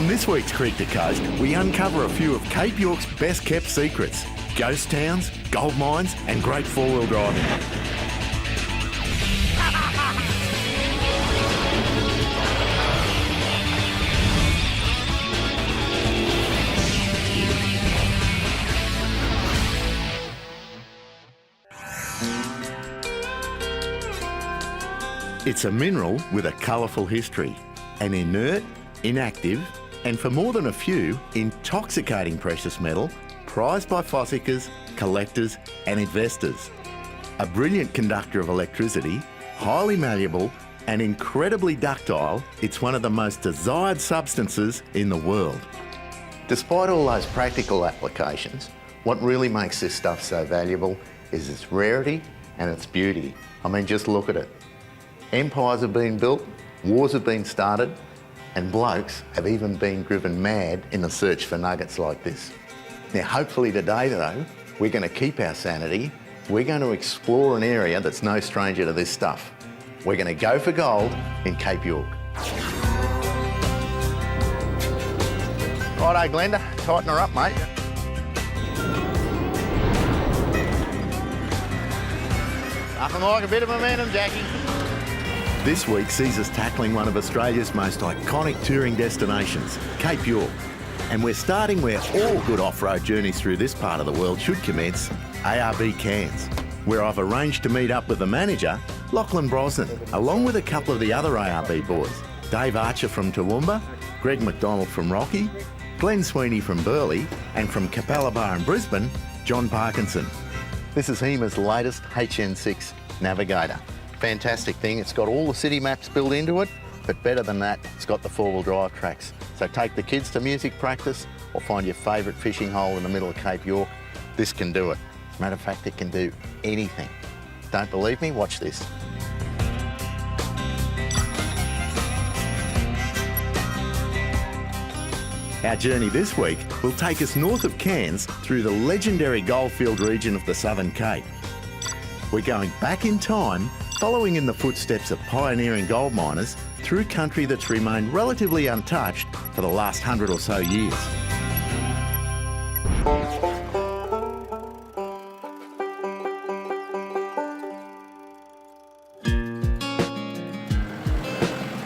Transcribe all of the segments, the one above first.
On this week's Creek to Coast, we uncover a few of Cape York's best kept secrets: ghost towns, gold mines and great four-wheel driving. It's a mineral with a colourful history, an inert, inactive, and for more than a few, intoxicating precious metal prized by fossickers, collectors and investors. A brilliant conductor of electricity, highly malleable and incredibly ductile, it's one of the most desired substances in the world. Despite all those practical applications, what really makes this stuff so valuable is its rarity and its beauty. I mean, just look at it. Empires have been built, wars have been started, and blokes have even been driven mad in the search for nuggets like this. Now, hopefully today, though, we're going to keep our sanity. We're going to explore an area that's no stranger to this stuff. We're going to go for gold in Cape York. Righto, Glenda, tighten her up, mate. Nothing like a bit of momentum, Jackie. This week sees us tackling one of Australia's most iconic touring destinations, Cape York. And we're starting where all good off-road journeys through this part of the world should commence, ARB Cairns, where I've arranged to meet up with the manager, Lachlan Brosnan, along with a couple of the other ARB boys, Dave Archer from Toowoomba, Greg McDonald from Rocky, Glenn Sweeney from Burleigh, and from Capalaba in Brisbane, John Parkinson. This is HEMA's latest HN6 Navigator. Fantastic thing. It's got all the city maps built into it, but better than that, it's got the four-wheel drive tracks. So take the kids to music practice or find your favourite fishing hole in the middle of Cape York. This can do it. Matter of fact, it can do anything. Don't believe me? Watch this. Our journey this week will take us north of Cairns through the legendary goldfield region of the Southern Cape. We're going back in time, following in the footsteps of pioneering gold miners through country that's remained relatively untouched for the last 100 or so years.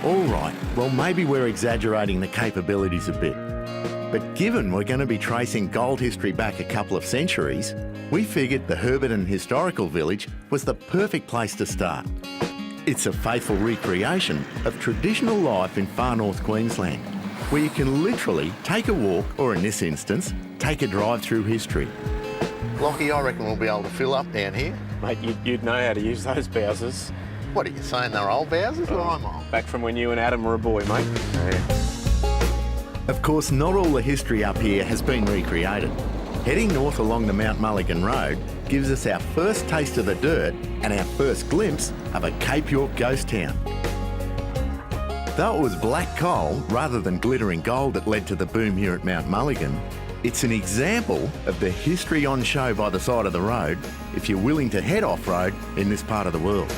All right, well, maybe we're exaggerating the capabilities a bit. But given we're going to be tracing gold history back a couple of centuries, we figured the Herberton Historical Village was the perfect place to start. It's a faithful recreation of traditional life in far north Queensland, where you can literally take a walk, or in this instance, take a drive through history. Lockie, I reckon we'll be able to fill up down here. Mate, you'd know how to use those Bowsers. What are you saying, they're old Bowsers? Well, I'm old. Back from when you and Adam were a boy, mate. Yeah. Of course, not all the history up here has been recreated. Heading north along the Mount Mulligan Road gives us our first taste of the dirt and our first glimpse of a Cape York ghost town. Though it was black coal rather than glittering gold that led to the boom here at Mount Mulligan, it's an example of the history on show by the side of the road if you're willing to head off-road in this part of the world.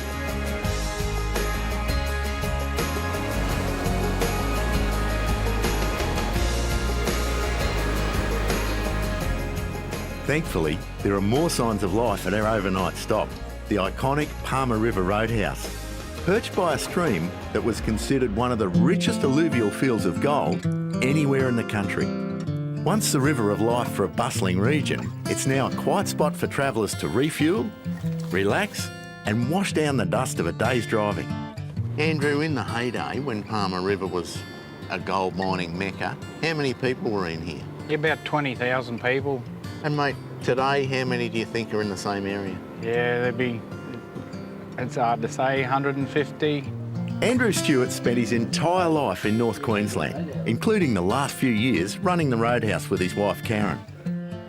Thankfully, there are more signs of life at our overnight stop, the iconic Palmer River Roadhouse. Perched by a stream that was considered one of the richest alluvial fields of gold anywhere in the country. Once the river of life for a bustling region, it's now a quiet spot for travellers to refuel, relax and wash down the dust of a day's driving. Andrew, in the heyday when Palmer River was a gold mining mecca, how many people were in here? About 20,000 people. And mate, today, how many do you think are in the same area? Yeah, there'd be, it's hard to say, 150. Andrew Stewart spent his entire life in North Queensland, including the last few years running the Roadhouse with his wife Karen.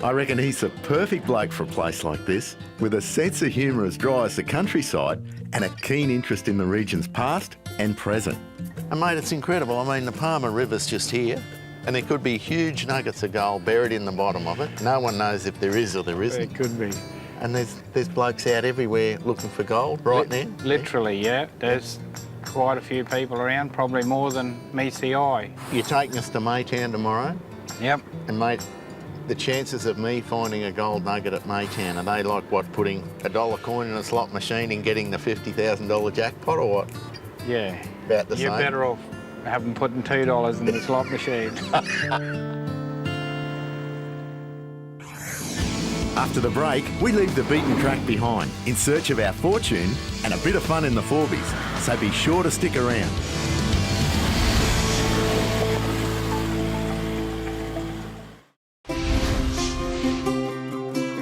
I reckon he's the perfect bloke for a place like this, with a sense of humour as dry as the countryside and a keen interest in the region's past and present. And mate, it's incredible. I mean, the Palmer River's just here, and there could be huge nuggets of gold buried in the bottom of it. No one knows if there is or there isn't. It could be. And there's blokes out everywhere looking for gold right now. Literally, yeah. There's quite a few people around, probably more than meets the eye. You're taking us to Maytown tomorrow? Yep. And mate, the chances of me finding a gold nugget at Maytown, are they like what, putting a $1 coin in a slot machine and getting the $50,000 jackpot, or what? Yeah. About the You're same? better off having putting $2 in the slot machine. After the break, we leave the beaten track behind in search of our fortune and a bit of fun in the Forbies, so be sure to stick around.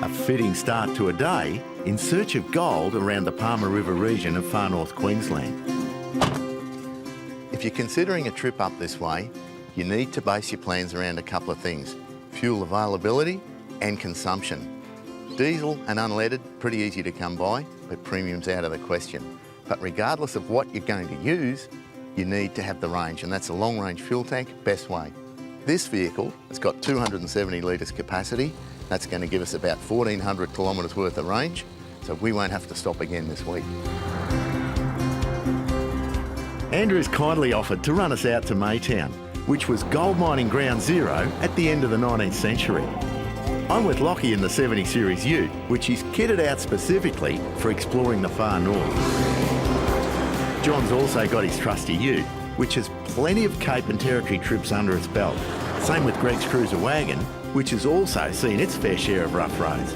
A fitting start to a day in search of gold around the Palmer River region of far north Queensland. If you're considering a trip up this way, you need to base your plans around a couple of things: fuel availability and consumption. Diesel and unleaded, pretty easy to come by, but premium's out of the question. But regardless of what you're going to use, you need to have the range, and that's a long-range fuel tank, best way. This vehicle has got 270 litres capacity. That's going to give us about 1,400 kilometres worth of range, so we won't have to stop again this week. Andrew's kindly offered to run us out to Maytown, which was gold mining ground zero at the end of the 19th century. I'm with Lockie in the 70 Series Ute, which he's kitted out specifically for exploring the far north. John's also got his trusty Ute, which has plenty of Cape and Territory trips under its belt. Same with Greg's Cruiser Wagon, which has also seen its fair share of rough roads.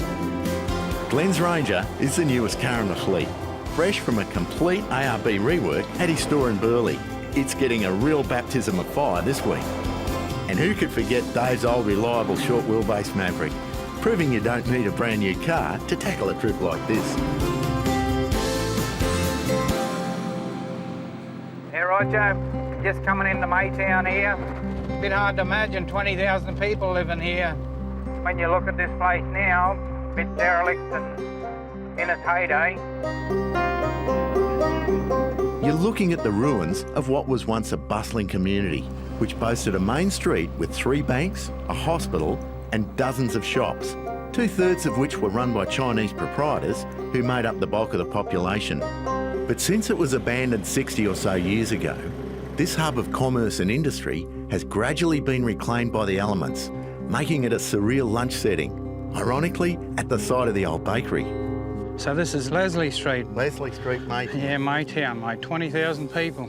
Glenn's Ranger is the newest car in the fleet, fresh from a complete ARB rework at his store in Burleigh. It's getting a real baptism of fire this week. And who could forget Dave's old reliable short wheelbase Maverick, proving you don't need a brand new car to tackle a trip like this. Yeah, right, Joe. Just coming into Maytown here. Bit hard to imagine 20,000 people living here. When you look at this place now, a bit derelict and in its heyday. You're looking at the ruins of what was once a bustling community, which boasted a main street with 3 banks, a hospital, and dozens of shops, 2/3 of which were run by Chinese proprietors who made up the bulk of the population. But since it was abandoned 60 or so years ago, this hub of commerce and industry has gradually been reclaimed by the elements, making it a surreal lunch setting, ironically at the site of the old bakery. So this is Leslie Street. Leslie Street, mate. Yeah, Maytown, mate. 20,000 people.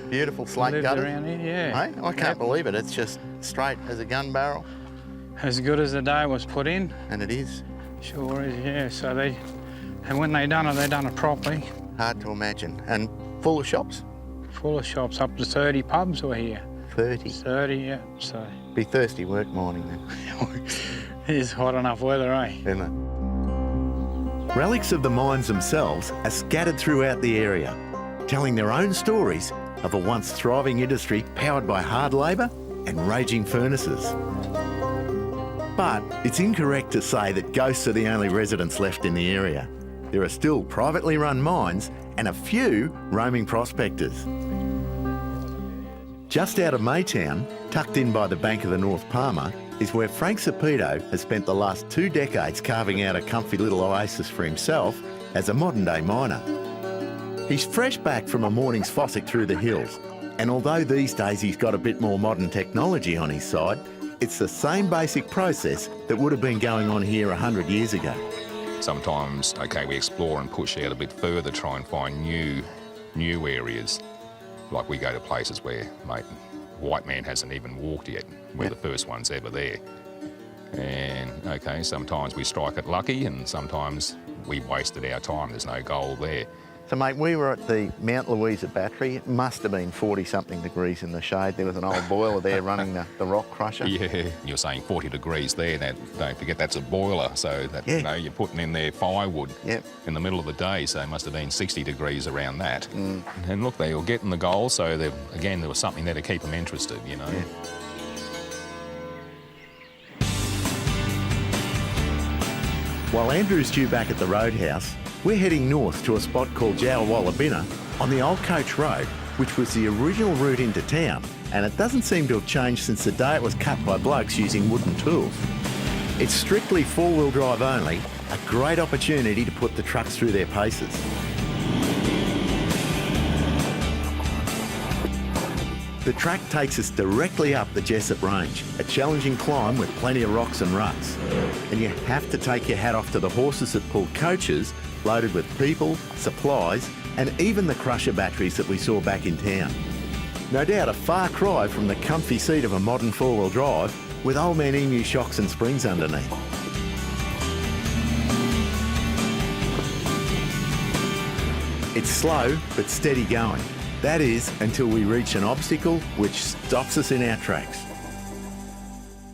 Beautiful slate Lives gutter. around here, yeah. Mate, I can't believe it. It's just straight as a gun barrel. As good as the day was put in. And it is. Sure is, yeah. So and when they done it properly. Hard to imagine. And full of shops? Full of shops, up to 30 pubs were here. 30. 30, yeah. So Be thirsty work morning then. it's hot enough weather, eh? Isn't it? Relics of the mines themselves are scattered throughout the area, telling their own stories of a once thriving industry powered by hard labour and raging furnaces. But it's incorrect to say that ghosts are the only residents left in the area. There are still privately run mines and a few roaming prospectors. Just out of Maytown, tucked in by the bank of the North Palmer, is where Frank Sapito has spent the last 2 decades carving out a comfy little oasis for himself as a modern-day miner. He's fresh back from a morning's fossick through the hills, and although these days he's got a bit more modern technology on his side, it's the same basic process that would have been going on here 100 years ago. Sometimes, okay, we explore and push out a bit further, try and find new areas. Like we go to places where, mate, white man hasn't even walked yet. We're the first ones ever there. And, okay, sometimes we strike it lucky and sometimes we wasted our time. There's no gold there. So, mate, we were at the Mount Louisa battery. It must have been 40-something degrees in the shade. There was an old boiler there running the rock crusher. Yeah, you're saying 40 degrees there. That, don't forget that's a boiler, so that, Yeah. you know, you're putting in there firewood Yep. in the middle of the day, so it must have been 60 degrees around that. And look, they were getting the gold, so again, there was something there to keep them interested, you know. Yeah. While Andrew's due back at the roadhouse, we're heading north to a spot called Jowawallabina on the old coach road, which was the original route into town, and it doesn't seem to have changed since the day it was cut by blokes using wooden tools. It's strictly 4-wheel drive only, a great opportunity to put the trucks through their paces. The track takes us directly up the Jessup Range, a challenging climb with plenty of rocks and ruts. And you have to take your hat off to the horses that pull coaches loaded with people, supplies, and even the crusher batteries that we saw back in town. No doubt a far cry from the comfy seat of a modern four-wheel drive with old man Emu shocks and springs underneath. It's slow but steady going. That is, until we reach an obstacle which stops us in our tracks.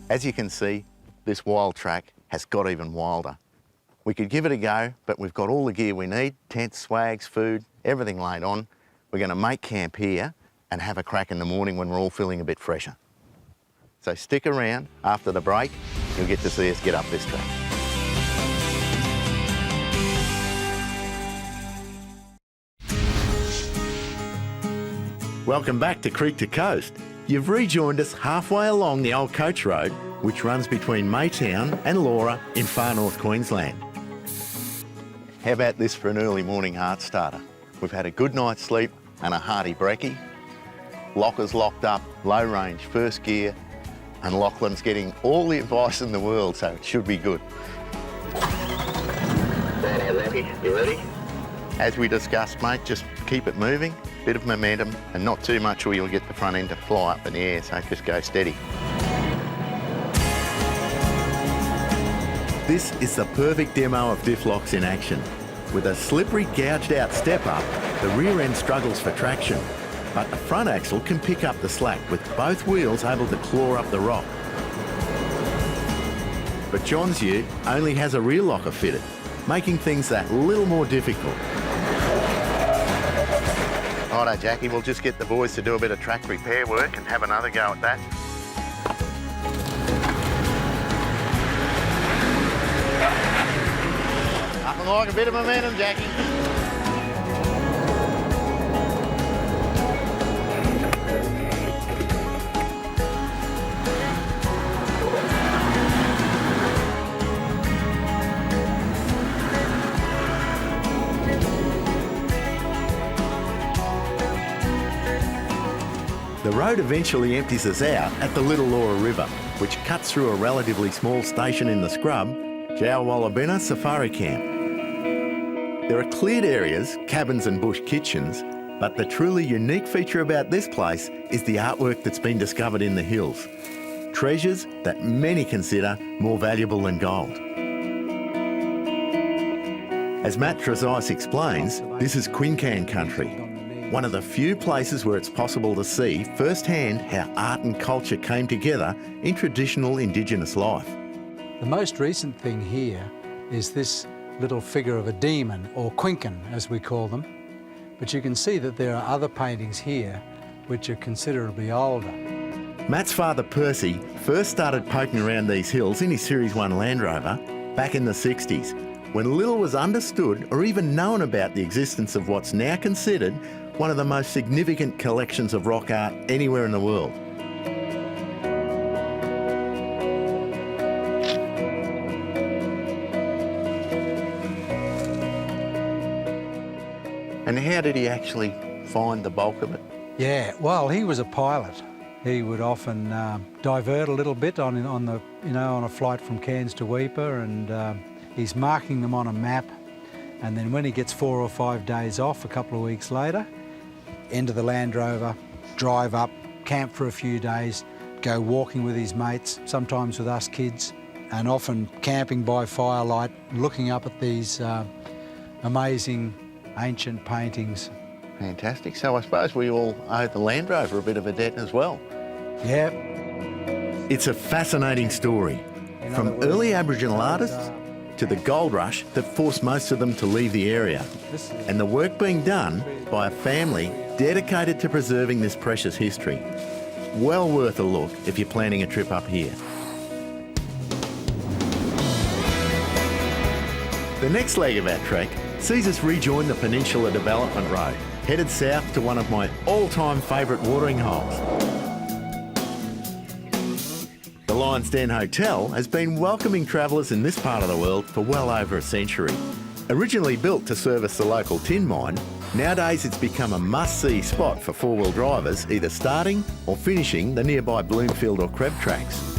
As you can see, this wild track has got even wilder. We could give it a go, but we've got all the gear we need, tents, swags, food, everything laid on. We're going to make camp here and have a crack in the morning when we're all feeling a bit fresher. So stick around. After the break, you'll get to see us get up this track. Welcome back to Creek to Coast. You've rejoined us halfway along the old coach road, which runs between Maytown and Laura in far north Queensland. How about this for an early morning heart starter? We've had a good night's sleep and a hearty brekkie. Locker's locked up, low range, first gear, and Lachlan's getting all the advice in the world, so it should be good. You ready? As we discussed, mate, just keep it moving, bit of momentum, and not too much or you'll get the front end to fly up in the air, so just go steady. This is the perfect demo of diff locks in action. With a slippery, gouged out step up, the rear end struggles for traction, but the front axle can pick up the slack with both wheels able to claw up the rock. But John's ute only has a rear locker fitted, making things that little more difficult. Righto, Jackie, we'll just get the boys to do a bit of track repair work and have another go at that. Nothing like a bit of momentum, Jackie. The road eventually empties us out at the Little Laura River, which cuts through a relatively small station in the scrub, Jowallabina Safari Camp. There are cleared areas, cabins and bush kitchens, but the truly unique feature about this place is the artwork that's been discovered in the hills. Treasures that many consider more valuable than gold. As Matt Trezise explains, this is Quincan country, one of the few places where it's possible to see firsthand how art and culture came together in traditional Indigenous life. The most recent thing here is this little figure of a demon, or Quincan as we call them. But you can see that there are other paintings here which are considerably older. Matt's father Percy first started poking around these hills in his Series 1 Land Rover back in the 60s, when little was understood or even known about the existence of what's now considered one of the most significant collections of rock art anywhere in the world. And how did he actually find the bulk of it? Yeah, well, he was a pilot. He would often divert a little bit on a flight from Cairns to Weipa, and he's marking them on a map. And then when he gets 4 or 5 days off, a couple of weeks later, into the Land Rover, drive up, camp for a few days, go walking with his mates, sometimes with us kids, and often camping by firelight, looking up at these amazing ancient paintings. Fantastic. So I suppose we all owe the Land Rover a bit of a debt as well. Yeah. It's a fascinating story. From early Aboriginal artists to the gold rush that forced most of them to leave the area, and the work being done by a family dedicated to preserving this precious history. Well worth a look if you're planning a trip up here. The next leg of our trek sees us rejoin the Peninsula Development Road, headed south to one of my all-time favourite watering holes. The Lion's Den Hotel has been welcoming travellers in this part of the world for well over a century. Originally built to service the local tin mine, nowadays it's become a must-see spot for four-wheel drivers either starting or finishing the nearby Bloomfield or Creb tracks.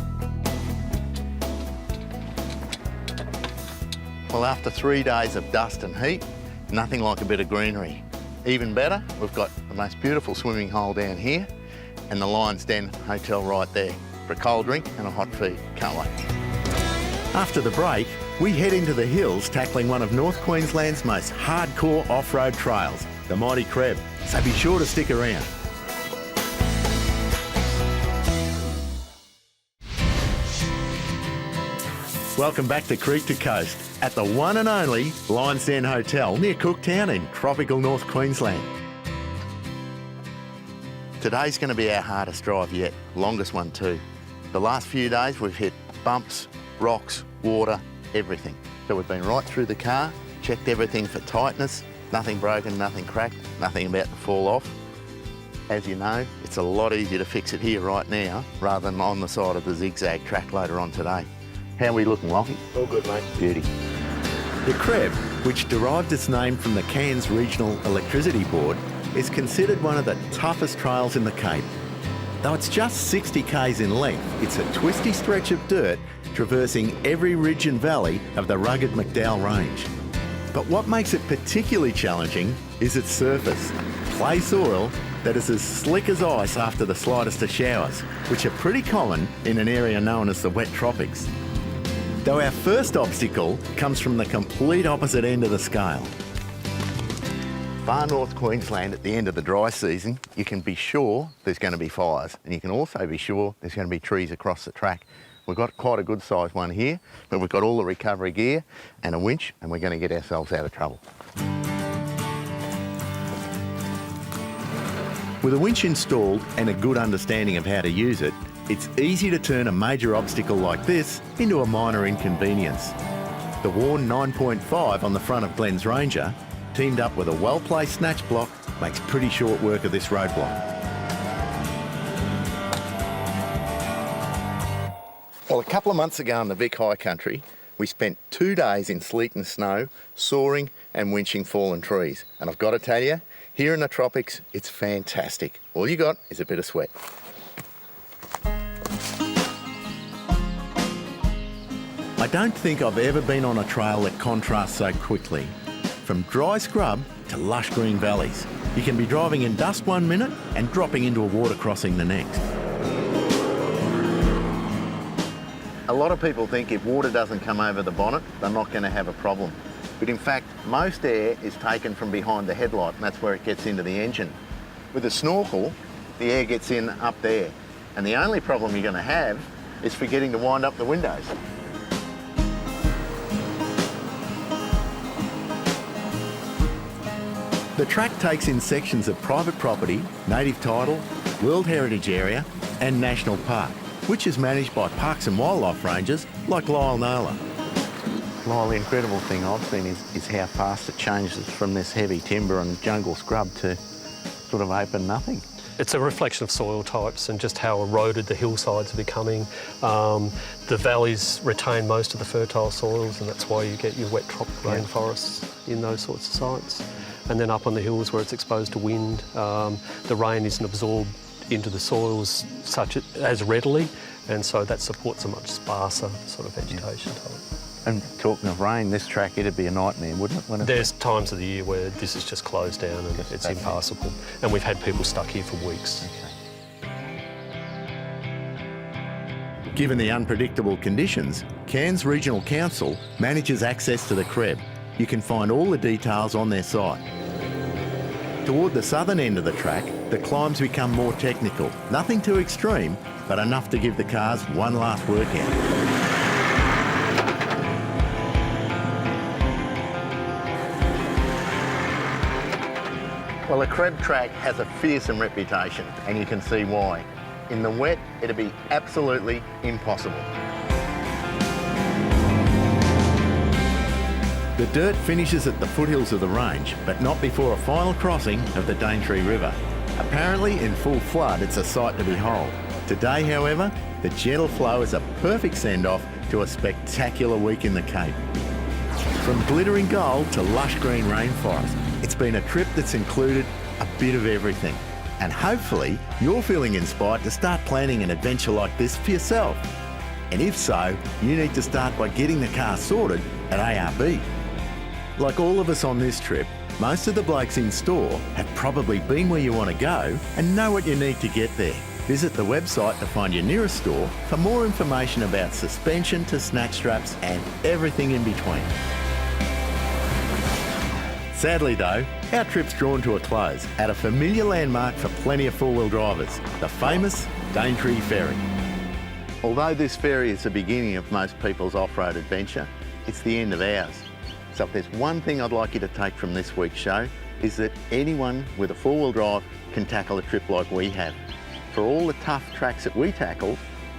Well, after 3 days of dust and heat, nothing like a bit of greenery. Even better, we've got the most beautiful swimming hole down here and the Lion's Den Hotel right there for a cold drink and a hot feed. Can't wait. After the break, we head into the hills tackling one of North Queensland's most hardcore off-road trails, the Mighty Creb. So be sure to stick around. Welcome back to Creek to Coast at the one and only Lion's Den Hotel near Cooktown in tropical North Queensland. Today's going to be our hardest drive yet, longest one too. The last few days we've hit bumps, rocks, water, everything. So we've been right through the car, checked everything for tightness, nothing broken, nothing cracked, nothing about to fall off. As you know, it's a lot easier to fix it here right now rather than on the side of the zigzag track later on today. How are we looking, Lockie? All good, mate. Beauty. The Creb, which derived its name from the Cairns Regional Electricity Board, is considered one of the toughest trails in the Cape. Though it's just 60 k's in length, it's a twisty stretch of dirt traversing every ridge and valley of the rugged McDowell Range. But what makes it particularly challenging is its surface, clay soil that is as slick as ice after the slightest of showers, which are pretty common in an area known as the wet tropics. Though our first obstacle comes from the complete opposite end of the scale. Far North Queensland at the end of the dry season, you can be sure there's going to be fires, and you can also be sure there's going to be trees across the track. We've got quite a good sized one here, but we've got all the recovery gear and a winch, and we're going to get ourselves out of trouble. With a winch installed and a good understanding of how to use it, it's easy to turn a major obstacle like this into a minor inconvenience. The Warn 9.5 on the front of Glenn's Ranger, teamed up with a well-placed snatch block, makes pretty short work of this roadblock. Well, a couple of months ago in the Vic High Country, we spent 2 days in sleet and snow, sawing and winching fallen trees. And I've got to tell you, here in the tropics, it's fantastic. All you got is a bit of sweat. I don't think I've ever been on a trail that contrasts so quickly. From dry scrub to lush green valleys. You can be driving in dust 1 minute and dropping into a water crossing the next. A lot of people think if water doesn't come over the bonnet, they're not going to have a problem. But in fact, most air is taken from behind the headlight, and that's where it gets into the engine. With a snorkel, the air gets in up there. And the only problem you're going to have is forgetting to wind up the windows. The track takes in sections of private property, native title, World Heritage Area and National Park, which is managed by Parks and Wildlife Rangers like Lyle Naylor. Lyle, the incredible thing I've seen is how fast it changes from this heavy timber and jungle scrub to sort of open nothing. It's a reflection of soil types and just how eroded the hillsides are becoming. The valleys retain most of the fertile soils, and that's why you get your wet tropic rainforests in those sorts of sites. And then up on the hills where it's exposed to wind, the rain isn't absorbed into the soils as readily, and so that supports a much sparser sort of vegetation type. And talking of rain, this track, it'd be a nightmare, wouldn't it? There's times of the year where this is just closed down and it's impassable. And we've had people stuck here for weeks. Given the unpredictable conditions, Cairns Regional Council manages access to the Creb. You can find all the details on their site. Toward the southern end of the track, the climbs become more technical. Nothing too extreme, but enough to give the cars one last workout. Well, the Creb track has a fearsome reputation, and you can see why. In the wet, it'd be absolutely impossible. The dirt finishes at the foothills of the range, but not before a final crossing of the Daintree River. Apparently, in full flood, it's a sight to behold. Today, however, the gentle flow is a perfect send-off to a spectacular week in the Cape. From glittering gold to lush green rainforest, it's been a trip that's included a bit of everything. And hopefully, you're feeling inspired to start planning an adventure like this for yourself. And if so, you need to start by getting the car sorted at ARB. Like all of us on this trip, most of the blokes in store have probably been where you want to go and know what you need to get there. Visit the website to find your nearest store for more information about suspension to snatch straps and everything in between. Sadly though, our trip's drawn to a close at a familiar landmark for plenty of four-wheel drivers, the famous Daintree Ferry. Although this ferry is the beginning of most people's off-road adventure, it's the end of ours. So if there's one thing I'd like you to take from this week's show, is that anyone with a four-wheel drive can tackle a trip like we have. For all the tough tracks that we tackled,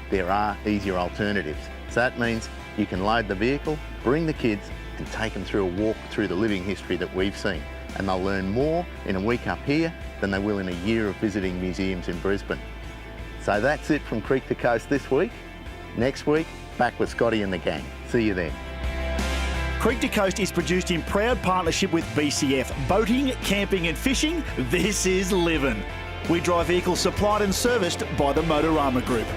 there are easier alternatives. So that means you can load the vehicle, bring the kids, and take them through a walk through the living history that we've seen. And they'll learn more in a week up here than they will in a year of visiting museums in Brisbane. So that's it from Creek to Coast this week. Next week, back with Scotty and the gang. See you then. Creek to Coast is produced in proud partnership with BCF. Boating, camping and fishing, this is living. We drive vehicles supplied and serviced by the Motorama Group.